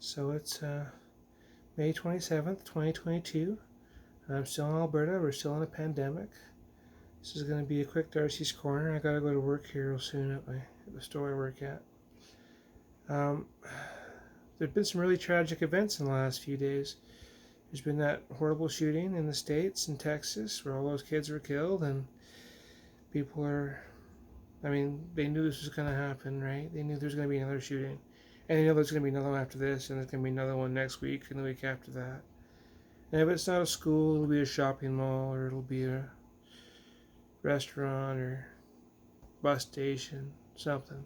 So it's May 27th, 2022. I'm still in Alberta. We're still in a pandemic. This is going to be a quick Darcy's Corner. I got to go to work here real soon at the store I work at. Um, there have been some really tragic events in the last few days. There's been that horrible shooting in the States, in Texas, where all those kids were killed, and people are, they knew this was going to happen, right? They knew there was going to be another shooting. And they know there's going to be another one after this, and there's going to be another one next week, and the week after that. And if it's not a school, it'll be a shopping mall, or it'll be a restaurant, or bus station, something.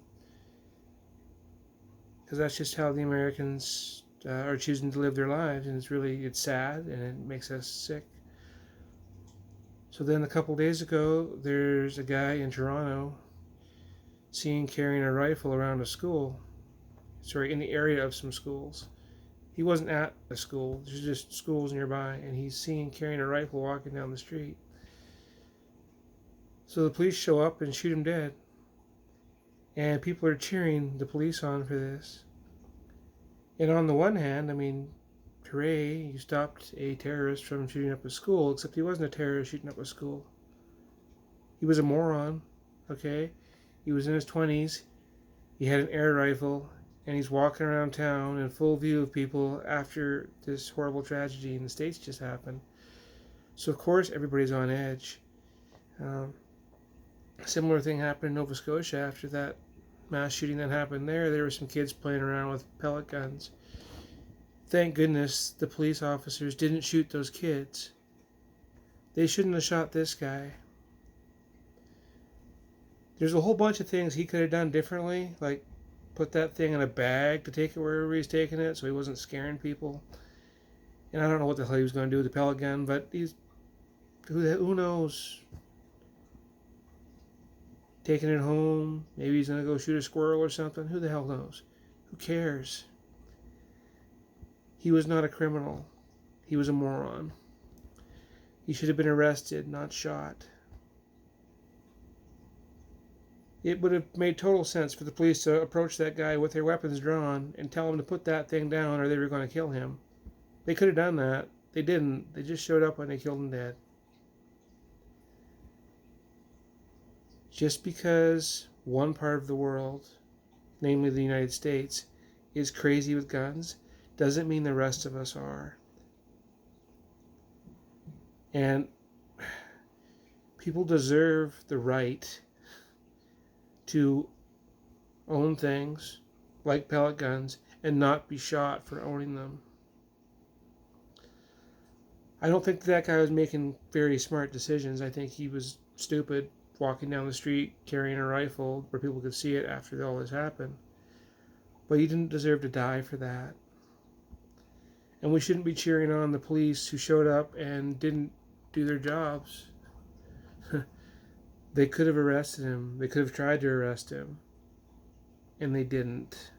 Because that's just how the Americans are choosing to live their lives, and it's sad, and it makes us sick. So then a couple days ago, there's a guy in Toronto seen carrying a rifle around a school. In the area of some schools. He wasn't at a school. There's just schools nearby, and he's seen carrying a rifle walking down the street. So the police show up and shoot him dead. And people are cheering the police on for this. And on the one hand, hooray, you stopped a terrorist from shooting up a school, except he wasn't a terrorist shooting up a school. He was a moron, okay? He was in his 20s. He had an air rifle. And he's walking around town in full view of people after this horrible tragedy in the States just happened. So, of course, everybody's on edge. A similar thing happened in Nova Scotia after that mass shooting that happened there. There were some kids playing around with pellet guns. Thank goodness the police officers didn't shoot those kids. They shouldn't have shot this guy. There's a whole bunch of things he could have done differently, like put that thing in a bag to take it wherever he's taking it so he wasn't scaring people. And I don't know what the hell he was going to do with the pellet gun, but who knows? Taking it home, maybe he's going to go shoot a squirrel or something. Who the hell knows? Who cares? He was not a criminal. He was a moron. He should have been arrested, not shot. It would have made total sense for the police to approach that guy with their weapons drawn and tell him to put that thing down or they were going to kill him. They could have done that. They didn't. They just showed up when they killed him dead. Just because one part of the world, namely the United States, is crazy with guns, doesn't mean the rest of us are. And people deserve the right to own things like pellet guns and not be shot for owning them. I don't think that guy was making very smart decisions. I think he was stupid walking down the street carrying a rifle where people could see it after all this happened. But he didn't deserve to die for that. And we shouldn't be cheering on the police who showed up and didn't do their jobs. They could have arrested him. They could have tried to arrest him. And they didn't.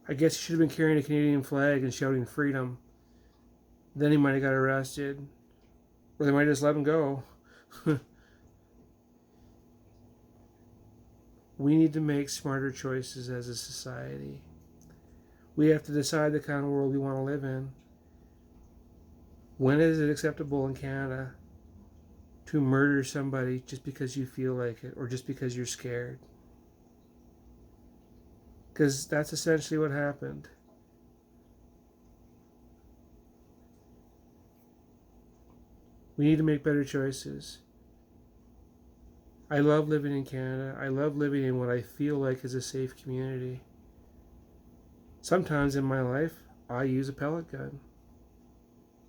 I guess he should have been carrying a Canadian flag and shouting freedom. Then he might have got arrested. Or they might have just let him go. We need to make smarter choices as a society. We have to decide the kind of world we want to live in. When is it acceptable in Canada to murder somebody just because you feel like it or just because you're scared? Because that's essentially what happened. We need to make better choices. I love living in Canada. I love living in what I feel like is a safe community. Sometimes in my life, I use a pellet gun.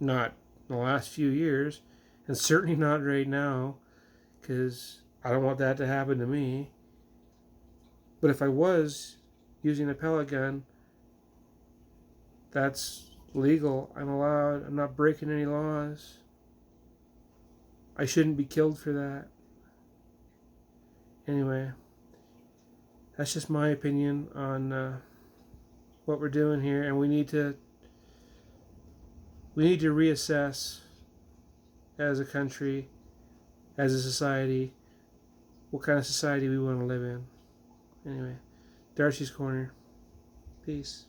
Not in the last few years, and certainly not right now, because I don't want that to happen to me. But if I was using a pellet gun, that's legal. I'm allowed. I'm not breaking any laws. I shouldn't be killed for that. Anyway, that's just my opinion on what we're doing here, and we need to reassess as a country, as a society, what kind of society we want to live in. Anyway, Darci's Corner. Peace.